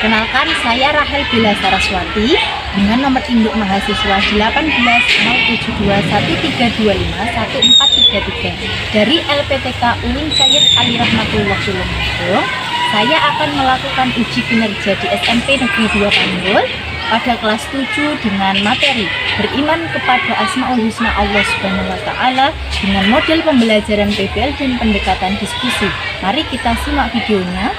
Perkenalkan, saya Rahel Bella Saraswati dengan nomor induk mahasiswa 18071325143 dari LPTK UIN Sayyid Ali Rahmatullah Tulungagung. Saya akan melakukan uji kinerja di SMP Negeri 2 Panggul pada kelas 7 dengan materi beriman kepada Asmaul Husna Allah Subhanahu wa Ta'ala dengan model pembelajaran PBL dan pendekatan diskusi. Mari kita simak videonya.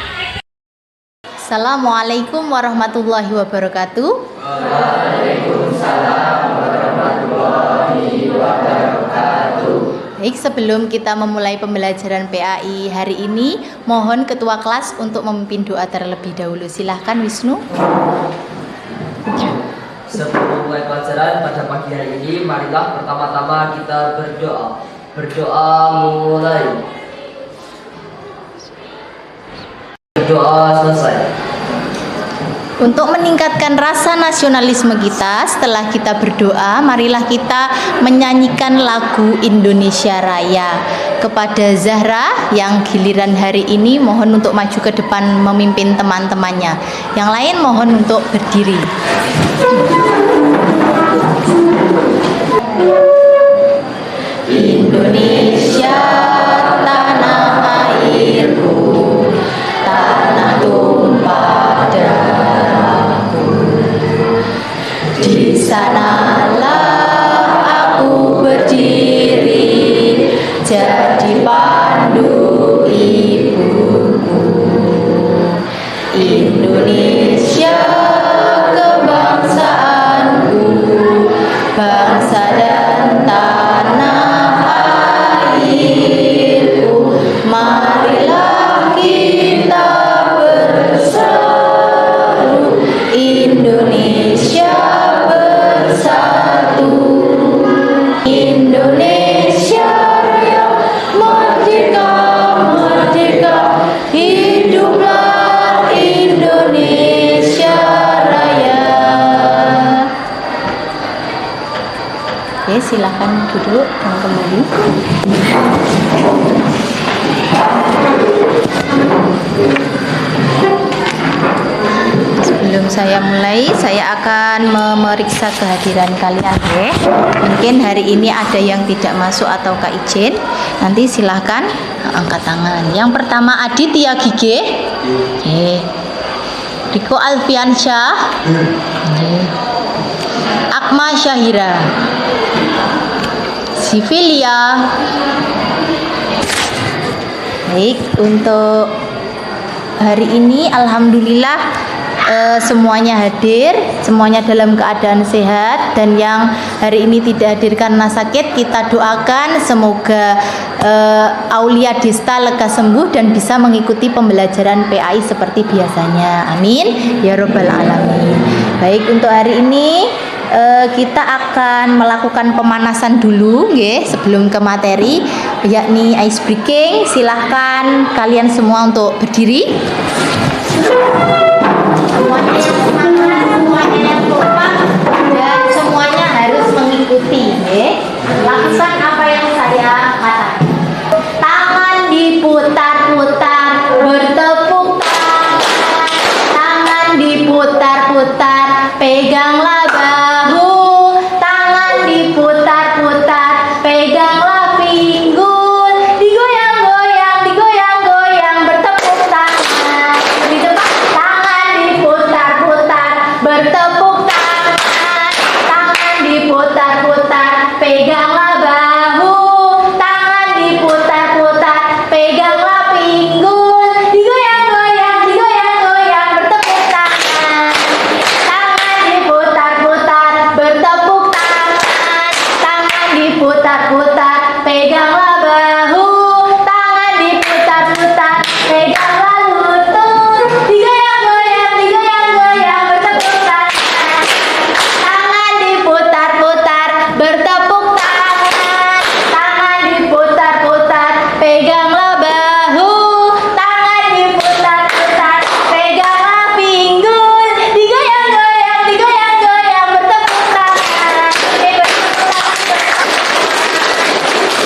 Assalamualaikum warahmatullahi wabarakatuh. Waalaikumsalam warahmatullahi wabarakatuh. Baik, sebelum kita memulai pembelajaran PAI hari ini, mohon ketua kelas untuk memimpin doa terlebih dahulu. Silahkan Wisnu. Sebelum mulai pelajaran pada pagi hari ini, marilah pertama-tama kita berdoa. Berdoa mulai. Berdoa selesai. Untuk meningkatkan rasa nasionalisme kita, setelah kita berdoa, marilah kita menyanyikan lagu Indonesia Raya. Kepada Zahra yang giliran hari ini, mohon untuk maju ke depan memimpin teman-temannya. Yang lain mohon untuk berdiri. Indonesia tanah airku, tanah tumpah darahku. Di sanalah aku berdiri, jadi pandu ibuku. Indonesia kebangsaanku, bangsa dan tanah airku. Marilah kita bersatu, Indonesia bersatu. Indonesia Raya, merdeka, merdeka, hiduplah Indonesia Raya. Oke, silakan duduk dan kembali. Sebelum saya mulai, saya akan memeriksa kehadiran kalian ya. Mungkin hari ini ada yang tidak masuk atau Kak izin. Nanti silahkan angkat tangan. Yang pertama Aditya Gige. Oke. Riko Alfiansyah. Oke. Akma Syahira. Sivilia. Baik, untuk hari ini alhamdulillah semuanya hadir, semuanya dalam keadaan sehat, dan yang hari ini tidak hadir karena sakit, kita doakan semoga Aulia Desta lekas sembuh dan bisa mengikuti pembelajaran PAI seperti biasanya. Amin ya robbal alamin. Baik, untuk hari ini kita akan melakukan pemanasan dulu nggih, sebelum ke materi, yakni ice breaking. Silahkan kalian semua untuk berdiri. Semuanya yang semangat, semuanya yang kompak, dan semuanya harus mengikuti lakukan apa yang saya katakan. Tangan diputar-putar, bertepuk tangan. Tangan diputar-putar, peganglah bahu. Tangan diputar-putar, peganglah pinggul. Digoyang-goyang, digoyang-goyang, bertepuk tangan. Di depan, tangan diputar-putar, bertepuk tangan. Tangan diputar-putar, peganglah bahu. Tangan diputar-putar, peganglah pinggul. Digoyang-goyang, digoyang-goyang, bertepuk tangan. Tangan diputar-putar, bertepuk tangan. Tangan diputar-putar, peganglah bahu. Tangan diputar-putar, peganglah lutut. Digoyang-goyang, digoyang-goyang, bertepuk tangan. Tangan diputar-putar, bertepuk tangan. Tangan diputar-putar, peganglah bahu. Tangan diputar-putar, peganglah pinggul. Digoyang-goyang, digoyang-goyang, bertepuk tangan.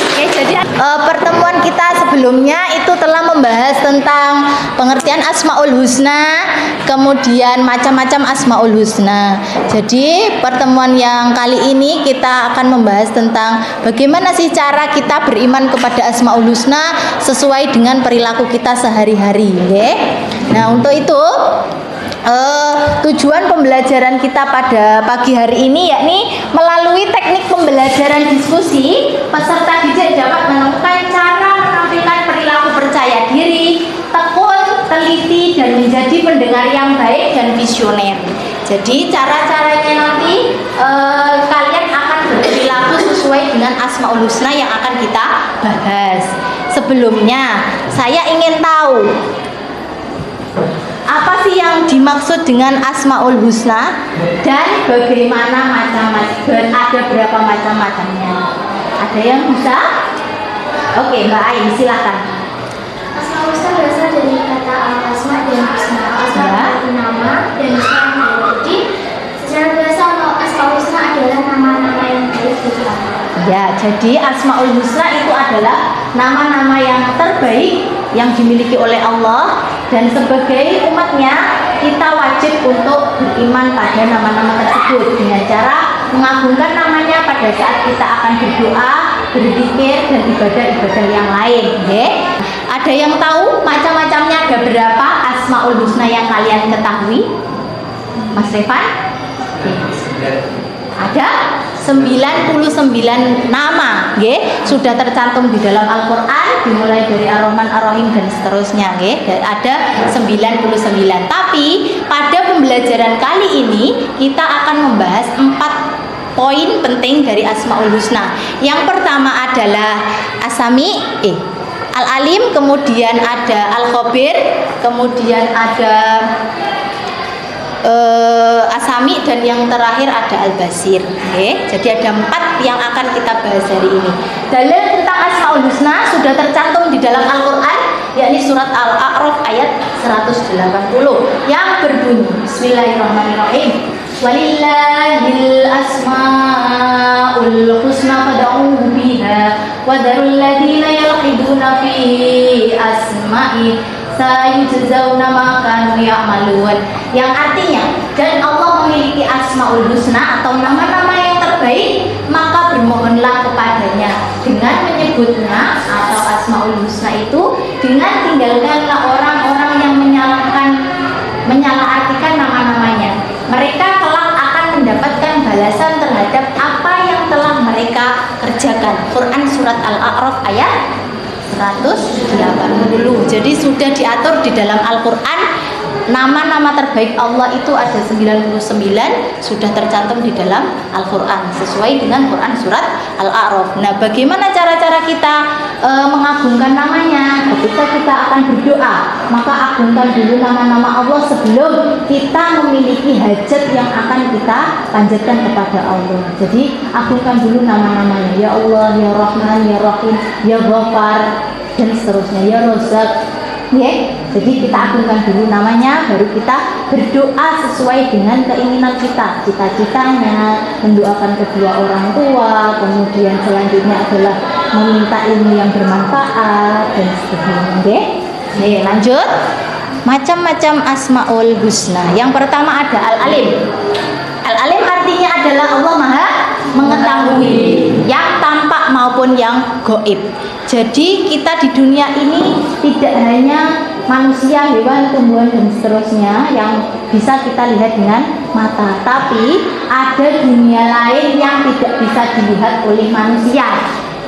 Oke, jadi pertemuan kita sebelumnya itu telah membahas tentang pengertian Asmaul Husna, kemudian macam-macam Asmaul Husna. Jadi pertemuan yang kali ini kita akan membahas tentang bagaimana sih cara kita beriman kepada Asmaul Husna sesuai dengan perilaku kita sehari-hari. Okay? Nah, untuk itu tujuan pembelajaran kita pada pagi hari ini yakni melalui teknik pembelajaran diskusi, peserta didik dapat menemukan cara menampilkan perilaku percaya diri, tekun, teliti, dan menjadi pendengar yang baik dan visioner. Jadi cara-caranya nanti kalian akan berperilaku sesuai dengan Asmaul Husna yang akan kita bahas. Sebelumnya saya ingin tahu apa sih yang dimaksud dengan Asmaul Husna dan bagaimana macam-macam, ada berapa macam-macamnya? Ada yang bisa? Oke, Mbak Ain, silakan. Asmaul Husna berasal dari kata al-asma dan husna. Asma berarti nama dan husna yang baik. Jadi secara bahasa Asmaul Husna adalah nama-nama yang baik bagi Allah. Ya, jadi Asmaul Husna itu adalah nama-nama yang terbaik yang dimiliki oleh Allah, dan sebagai umatnya kita wajib untuk beriman pada nama-nama tersebut dengan cara mengagungkan namanya pada saat kita akan berdoa, berzikir, dan ibadah-ibadah yang lain. Okay? Ada yang tahu macam-macamnya ada berapa Asmaul Husna yang kalian ketahui? Mas Revan? Ada 99 nama, nggih, sudah tercantum di dalam Al-Qur'an, dimulai dari Ar-Rahman, Ar-Rahim, dan seterusnya, nggih. Ada 99. Tapi pada pembelajaran kali ini kita akan membahas 4 poin penting dari Asmaul Husna. Yang pertama adalah Asami, Al-Alim, kemudian ada Al-Khabir, kemudian ada Asami, dan yang terakhir ada Al-Basir. Okay? Jadi ada 4 yang akan kita bahas hari ini. Dalil tentang Asmaul Husna sudah tercantum di dalam Al-Quran, yakni surat Al-A'raf ayat 180 yang berbunyi Bismillahirrahmanirrahim. Walillahil asmaul husna fad'uhu biha wa dharul ladzina yalhiduna fi asma'i sayujzauna ma kanu ya'malun. Yang artinya, dan Allah memiliki Asmaul Husna atau nama-nama yang terbaik, maka bermohonlah kepadanya dengan menyebutnya atau Asmaul Husna itu, dengan tinggalkanlah orang-orang yang menyalahartikan nama-namanya. Mereka kelak akan mendapatkan balasan terhadap apa yang telah mereka kerjakan. Quran surat Al-A'raf ayat 180. Jadi sudah diatur di dalam Al-Quran, nama-nama terbaik Allah itu ada 99, sudah tercantum di dalam Al-Quran sesuai dengan Quran surat Al-A'raf. Nah, bagaimana cara-cara kita mengagungkan namanya? Ketika kita akan berdoa, maka agungkan dulu nama-nama Allah sebelum kita memiliki hajat yang akan kita panjatkan kepada Allah. Jadi agungkan dulu nama-namanya, ya Allah, ya Rahman, ya Rahim, ya Ghaffar, dan seterusnya, ya Razak. Ya, jadi kita agungkan dulu namanya, baru kita berdoa sesuai dengan keinginan kita, cita-citanya, mendoakan kedua orang tua, kemudian selanjutnya adalah meminta ilmu yang bermanfaat dan sebagainya. Oke, nih lanjut. Macam-macam Asmaul Husna. Yang pertama ada Al-Alim. Al-Alim artinya adalah Allah Maha mengetahui yang tampak maupun yang gaib. Jadi kita di dunia ini tidak hanya manusia, hewan, tumbuhan, dan seterusnya yang bisa kita lihat dengan mata, tapi ada dunia lain yang tidak bisa dilihat oleh manusia,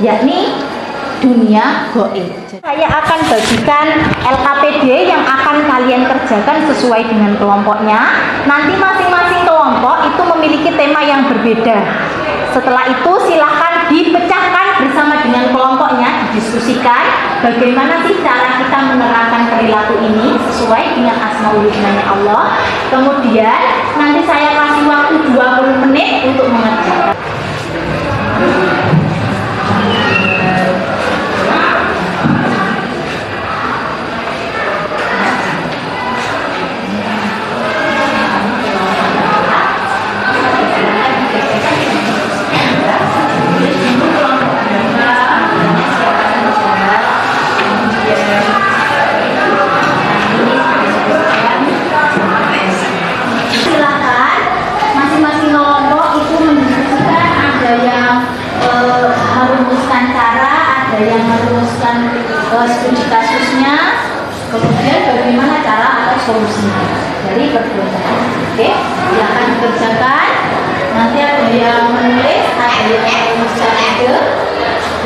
yakni dunia gaib. Saya akan bagikan LKPD yang akan kalian kerjakan sesuai dengan kelompoknya. Nanti masing-masing kelompok itu memiliki tema yang berbeda. Setelah itu silahkan dipecahkan bersama dengan kelompoknya, didiskusikan bagaimana sih cara kita menerapkan perilaku ini sesuai dengan Asmaul Husna-nya Allah. Kemudian nanti saya kasih waktu 20 menit untuk mengerjakan. yang merumuskan studi kasusnya, kemudian bagaimana cara atau solusinya dari perbuatan. Oke, silakan dikerjakan. Nanti ada yang menulis, ada yang merumuskan ide,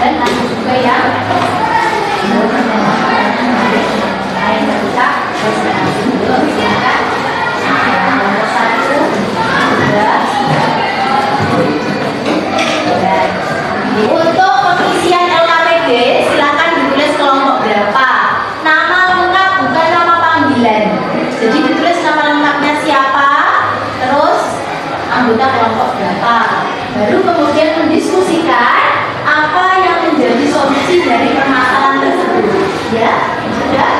dan ada juga yang bisa presentasi dulu. Silakan. Nomor 1, 2, untuk pengisian LKPD silakan ditulis kelompok berapa. Nama lengkap bukan nama panggilan. Jadi ditulis nama lengkapnya siapa, terus anggota kelompok berapa. Baru kemudian mendiskusikan apa yang menjadi solusi dari permasalahan tersebut. Ya, sudah.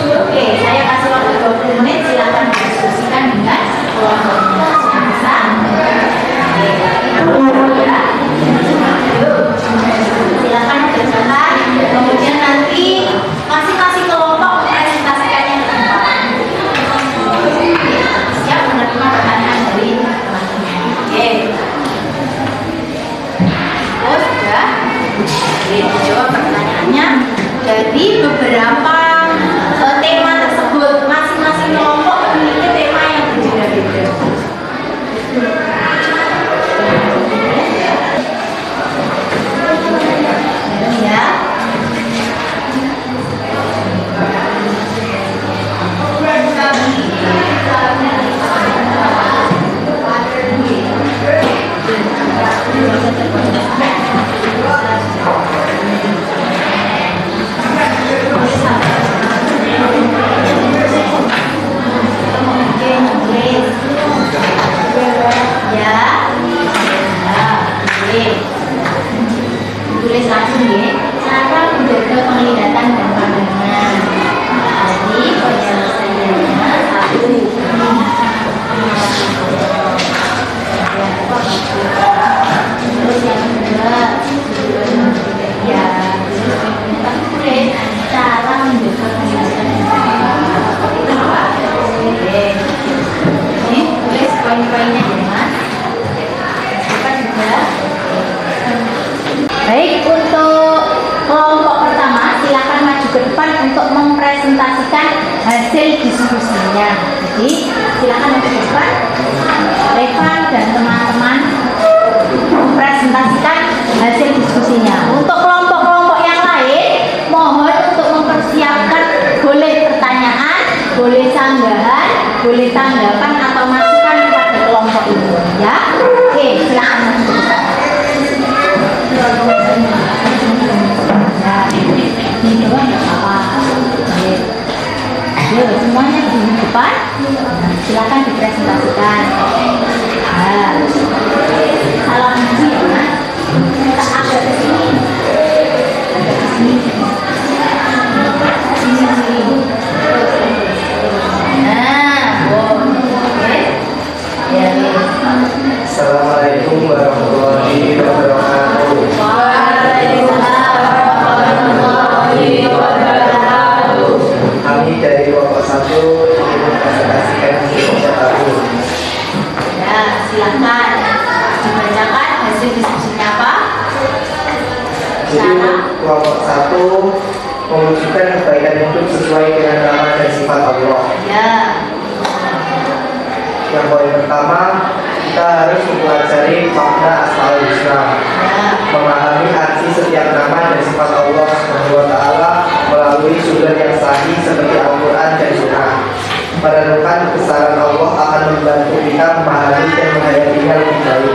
Oke, saya kasih waktu 20 menit. Silakan didiskusikan dengan kelompok bisa. Silakan kerjakan, kemudian nanti kasih kelompok presentasikan yang keempat. Siap menerima pertanyaan dari teman-teman. Oke. Oh sudah. Oke, jawab pertanyaannya dari beberapa tema tersebut. Masing-masing kelompok memiliki tema yang berbeda-beda. Tulis langsung ya, cara menjaga penglihatan dan pandangan. Jadi penyelesaiannya 1. Terus yang kedua, ya tulis cara menjaga penglihatan dan pandangan. Oke, ini tulis poin-poinnya ya mas. Apa juga? Baik, untuk kelompok pertama silakan maju ke depan untuk mempresentasikan hasil diskusinya. Jadi silakan maju ke depan, Revan dan teman-teman mempresentasikan hasil diskusinya. Untuk kelompok-kelompok yang lain, mohon untuk mempersiapkan boleh pertanyaan, boleh sanggahan, boleh tanggapan atau masukan pada kelompok ini. Ya, oke, silakan maju ke depan. Nah, ini doang nggak apa-apa. Ayo, semuanya di depan. Silakan dipresentasikan. Nah, salam biji ya mas. Kita agak ke sini. Agak ke sini. Sini. Nah, oke. Ya. Assalamualaikum warahmatullahi wabarakatuh. Kami dari kelompok 1 ingin mempresentasikan hasil satu. Ya, silakan dibacakan hasil diskusinya apa? Jadi kelompok 1 mewujudkan kebaikan hidup sesuai dengan nama dan sifat Allah. Ya. Yang poin pertama, kita harus mempelajari makna Asmaul Husna, memahami arti setiap nama dan sifat Allah SWT melalui sumber yang sahih seperti Al-Quran dan Sunnah. Merenungkan kebesaran Allah akan membantu kita memahami dan menghayatinya lebih baik.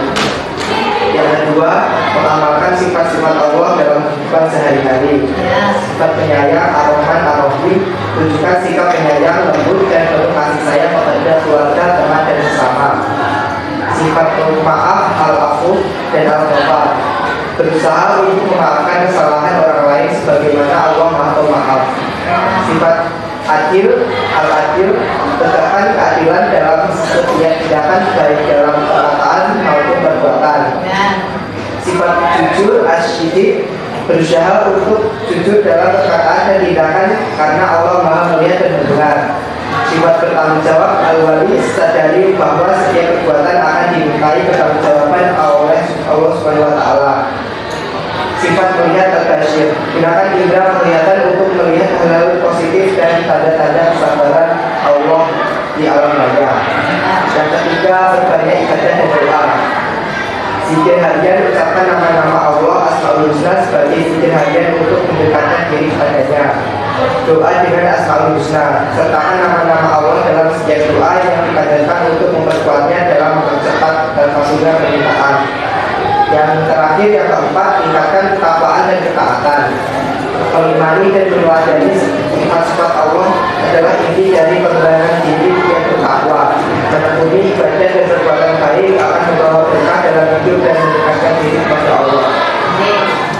Yang kedua, mengamalkan sifat-sifat Allah dalam kehidupan sehari-hari. Sifat penyayang, ar-Rahman, ar-Rahim, tunjukkan sikap penyayang, lembut, dan penuh kasih sayang kepada keluarga, teman, dan sesama. Sifat pemaaf, al-afu, dan al-ghafar, berusaha untuk memaafkan kesalahan orang lain sebagaimana Allah Maha Pemaaf. Sifat adil, al-adil, tegakkan keadilan dalam setiap tindakan baik dalam perkataan maupun perbuatan. Sifat jujur, asyidik, berusaha untuk jujur dalam perkataan dan tindakan karena Allah Maha melihat dan mendengar. Sifat bertanggung jawab, al-wali, sadari bahwa setiap perbuatan akan dimintai pertanggungjawaban oleh Allah SWT. Sifat melihat al-basyir, basir. Gunakan indera penglihatan untuk melihat hal-hal positif dan tanda-tanda kesabaran Allah di alam raya. Yang ketiga, berbanyak ibadah dan doa. Zikir harian, ucapkan nama-nama Allah Asmaul Husna sebagai zikir harian untuk mendekatkan diri padanya. Doa dengan Asmaul Husna, sertakan nama-nama Allah dalam setiap doa yang dikadarkan untuk memperkuatnya dalam mempercepat dan maksudnya permintaan. Yang terakhir, yang keempat, tingkatkan ketakwaan dan ketaatan. Mengimani dan meneladani sifat-sifat Allah adalah inti dari pengembangan diri yang bertakwa. Menekuni ibadah dan perbuatan baik akan membawa berkah dalam hidup dan mendekatkan diri kepada Allah.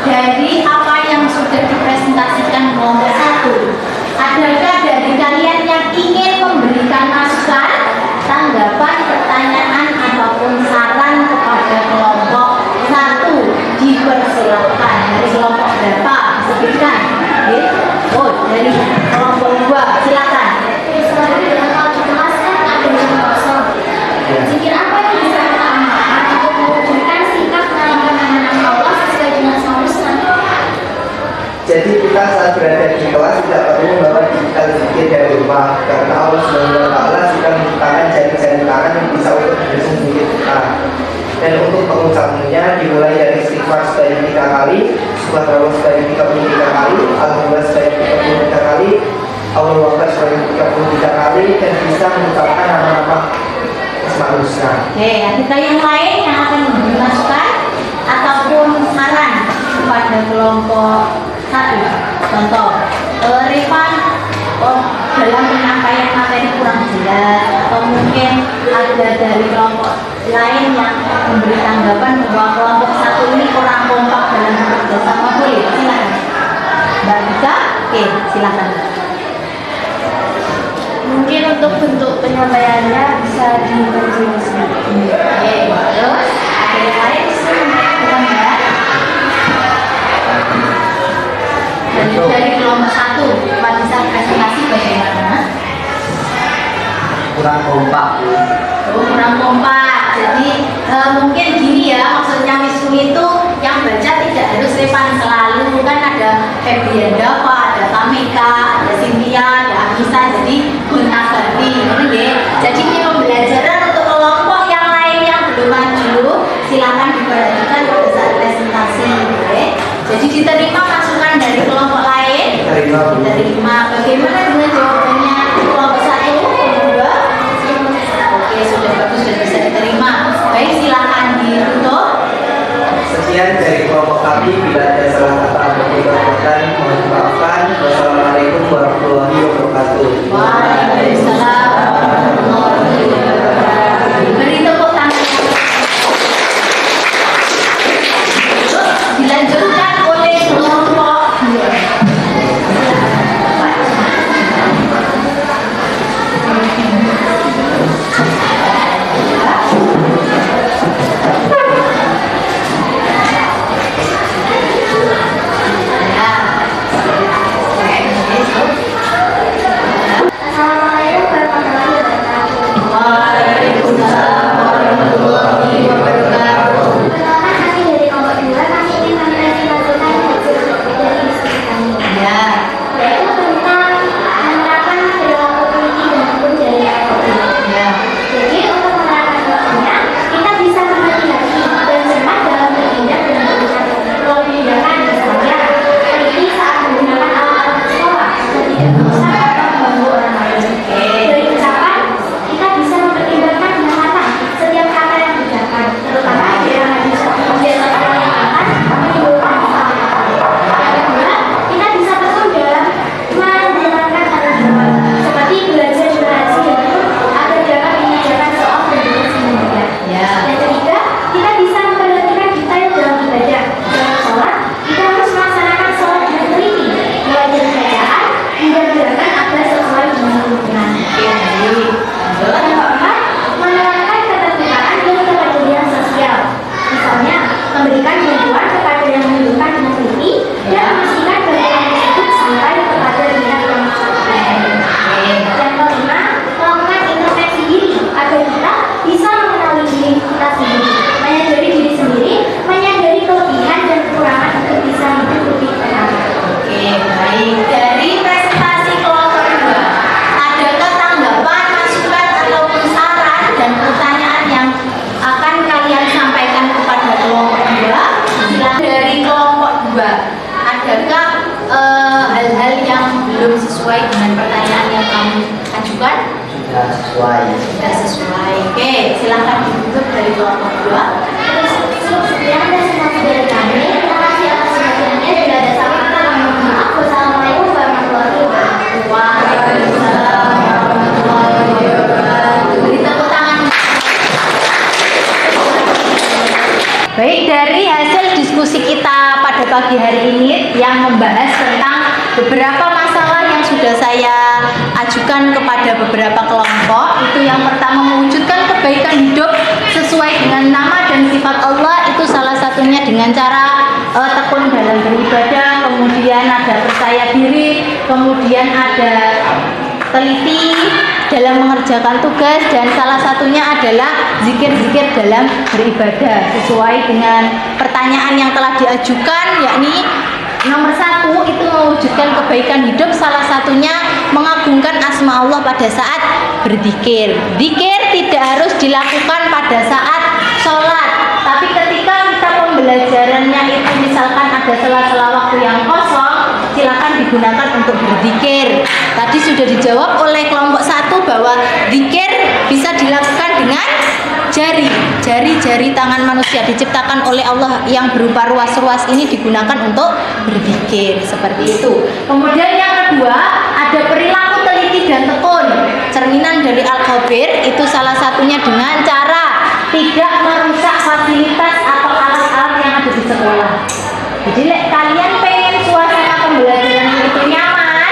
Dari apa yang sudah dipresentasikan kelompok 1, adakah dari kalian yang ingin memberikan masukan, tanggapan, pertanyaan ataupun saran kepada kelompok 1? Dipersilakan. Dari kelompok berapa? Sebutkan. Oh, dari kelompok 2, silakan. Zikir apa yang bisa kita amalkan untuk mewujudkan sikap nama Allah sesuai dengan Asmaul Husna? Jadi kita saat berada di kelas tidak perlu membawa digital zikir dari rumah, karena Allah SWT sudah menciptakan jari-jari tangan yang bisa untuk mendukung zikir kita. Dan untuk pengucapannya dimulai dari istighfar sebanyak 3 kali, subhanallah sebanyak 33 kali, alhamdulillah sebanyak 33 kali, Allahu Akbar sebanyak 33 kali, dan bisa mengucapkan nama-nama Asmaul Husna. Oke, kita yang lain yang akan memberi masukan ataupun saran kepada kelompok 1. Contoh, Rifan, dalam penyampaian materi kurang jelas, atau mungkin ada dari kelompok lain yang memberi tanggapan bahwa kelompok 1 ini kurang kompak dalam bekerja sama. Boleh, silakan. Mbak Dika, oke, silakan. Mungkin untuk bentuk penyampaiannya bisa diperjelas. Oke, terus ada yang lain? Silakan, Mbak. Dari kelompok 1, Pak bisa presentasi bagaimana? Kurang kompak. Oh, kurang kompak. Jadi mungkin gini ya, maksudnya Mismi itu yang baca tidak harus Rifan selalu, kan ada Febrianda, ada Tamika, ada Cynthia, ada Agisa, jadi gunagati, ya. Jadi ini pembelajaran untuk kelompok yang lain yang belum maju, silakan diperhatikan pada saat presentasi, ya. Jadi diterima masukan dari kelompok lain, diterima. Bagaimana dengan jawabannya kelompok 1, kelompok 2? sesuai dengan pertanyaan yang kamu ajukan? Sudah sesuai. Sudah sesuai. Oke, silahkan ditutup dari kelompok 2. Sekian dan semua dari kami. Terima kasih atas perhatiannya. Bila ada salah kata, mohon maaf. Wassalamualaikum warahmatullahi wabarakatuh. Waalaikumsalam warahmatullahi wabarakatuh. Beri tepuk tangan. Baik, dari hasil diskusi kita pada pagi hari ini yang membahas tentang beberapa masalah yang sudah saya ajukan kepada beberapa kelompok, itu yang pertama mewujudkan kebaikan hidup sesuai dengan nama dan sifat Allah, itu salah satunya dengan cara tekun dalam beribadah, kemudian ada percaya diri, kemudian ada teliti dalam mengerjakan tugas, dan salah satunya adalah zikir-zikir dalam beribadah sesuai dengan pertanyaan yang telah diajukan, yakni nomor 1 itu mewujudkan kebaikan hidup, salah satunya mengagungkan asma Allah pada saat berzikir. Zikir tidak harus dilakukan pada saat sholat, tapi ketika kita pembelajarannya itu misalkan ada sela-sela waktu yang kosong, silakan digunakan untuk berzikir. Tadi sudah dijawab oleh kelompok 1 bahwa zikir bisa dilakukan dengan jari-jari tangan manusia diciptakan oleh Allah yang berupa ruas-ruas ini digunakan untuk berzikir, seperti itu. Kemudian yang kedua ada perilaku teliti dan tekun, cerminan dari Al-Khabir, itu salah satunya dengan cara tidak merusak fasilitas atau alat-alat yang ada di sekolah. Jadi kalian pengen suasana pembelajaran itu nyaman,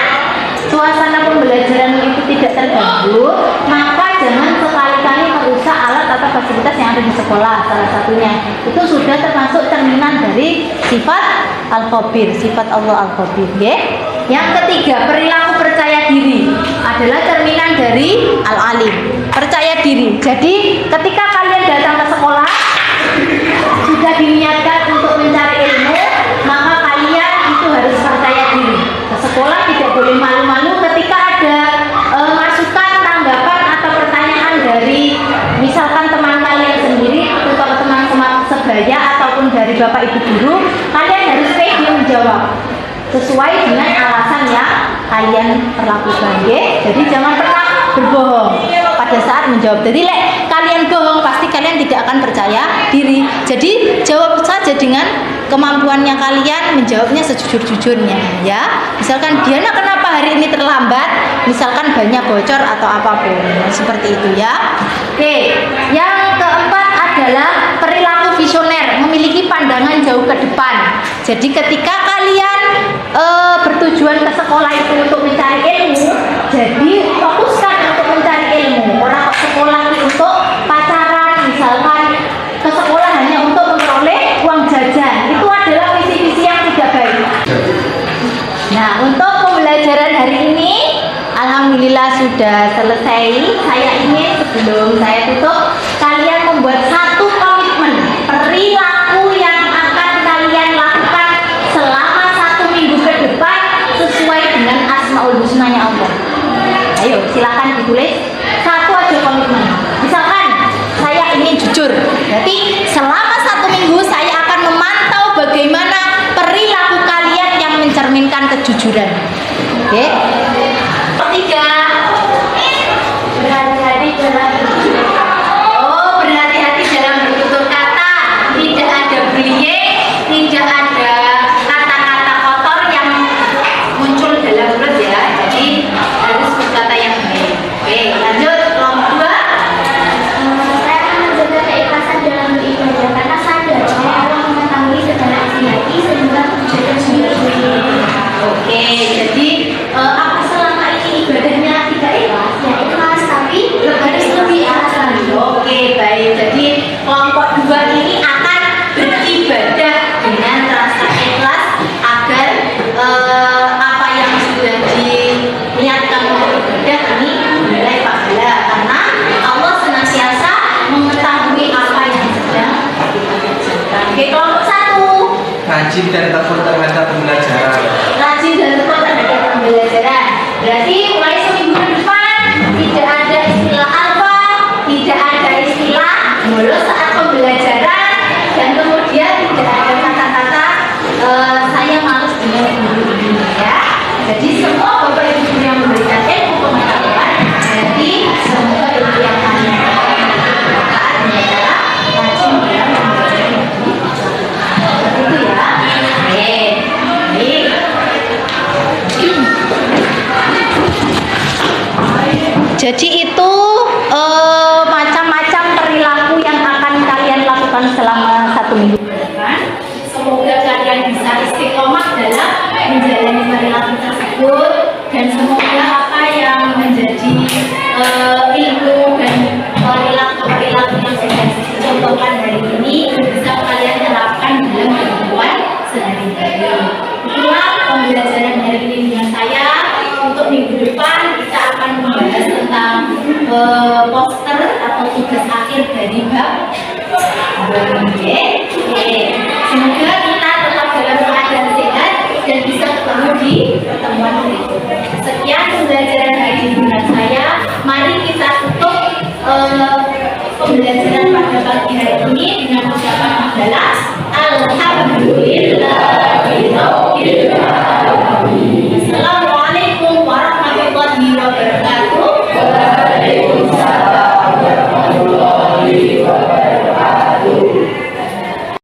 suasana pembelajaran itu tidak terganggu, maka jangan sekali-kali merusak alat atau fasilitas yang ada di sekolah. Salah satunya itu sudah termasuk cerminan dari sifat Al-Khabir, sifat Allah Al-Khabir. Yang ketiga, perilaku percaya diri adalah cerminan dari Al-Alim, percaya diri. Jadi ketika kalian datang ke sekolah sudah diniatkan untuk mencari ilmu, maka kalian itu harus percaya diri. Ke sekolah tidak boleh malu-malu ketika ada masukan, tanggapan atau pertanyaan dari misalkan teman kalian sendiri atau teman-teman sebaya ataupun dari bapak ibu guru, kalian harus pede menjawab sesuai dengan alasan yang kalian perlakukan. Jadi jangan pernah berbohong pada saat menjawab. Jadi kalian bohong pasti kalian tidak akan percaya diri. Jadi jawab saja dengan kemampuannya kalian, menjawabnya sejujur-jujurnya, ya. Misalkan Diana kenapa hari ini terlambat, misalkan banyak bocor atau apapun, seperti itu, ya. Oke, yang keempat adalah perilaku visioner, memiliki pandangan jauh ke depan. Jadi ketika kalian bertujuan ke sekolah itu untuk mencari ilmu, jadi fokuskan untuk mencari ilmu. Orang ke sekolah untuk pacaran, misalkan ke sekolah hanya untuk memperoleh uang jajan, itu adalah visi-visi yang tidak baik. Nah, untuk pembelajaran hari ini alhamdulillah sudah selesai. Saya ingin sebelum saya tutup, kalian membuat satu komitmen perilaku yang akan kalian lakukan selama 1 minggu ke depan sesuai dengan Asmaul Husnanya Allah. Ayo silakan ditulis satu aja komitmen. Misalkan saya ingin jujur, berarti selama 1 minggu saya akan memantau bagaimana perilaku kalian yang mencerminkan kejujuran. Oke. Ketiga, berhati-hati dalam berhati-hati dalam bertutur kata, tidak ada bullying, tidak ada kata-kata kotor yang muncul dalam mulut, ya. Jadi harus berkata yang baik. Oke, lanjut kelompok 2. Saya akan menjaga keikhlasan dalam beribadah karena sadar bahwa Allah mengetahui segala isi hati sehingga menjaga sendiri. Oke, jadi apa selama ini ibadahnya tidak ikhlas? Ya ikhlas tapi Harus lebih ikhlas lagi. Oke, baik. Jadi kelompok 2 ini akan beribadah dengan rasa ikhlas agar apa yang sudah diniatkan untuk ibadah ini dinilai pahala, karena Allah senantiasa mengetahui apa yang sedang kita kerjakan. Oke, kelompok 1. Rajin dan tekun terhadap pembelajaran. Rajin dan tekun terhadap pembelajaran. Berarti mulai seminggu ke depan tidak ada istilah alfa, tidak ada istilah bolos saat pembelajaran, dan kemudian tidak ada kata-kata saya malas dengan guru ini, ya. Jadi semua bapak ibu guru yang Jadi itu macam-macam perilaku yang akan kalian lakukan selama 1 minggu ke depan. Semoga kalian bisa istiqomah dalam menjalani perilaku tersebut, dan semoga apa yang menjadi ilmu dan perilaku yang sudah dicontohkan hari ini bisa kalian terapkan dalam kehidupan sehari-hari. Itulah pembelajaran hari ini dengan saya. Untuk minggu depan kita akan membahas tentang poster atau tugas akhir dari bab. Oke. Semoga kita tetap dalam keadaan sehat dan bisa ketemu di pertemuan berikutnya. Sekian pembelajaran hari ini dengan saya. Mari kita tutup pembelajaran pada pagi hari ini dengan ucapan hamdalah.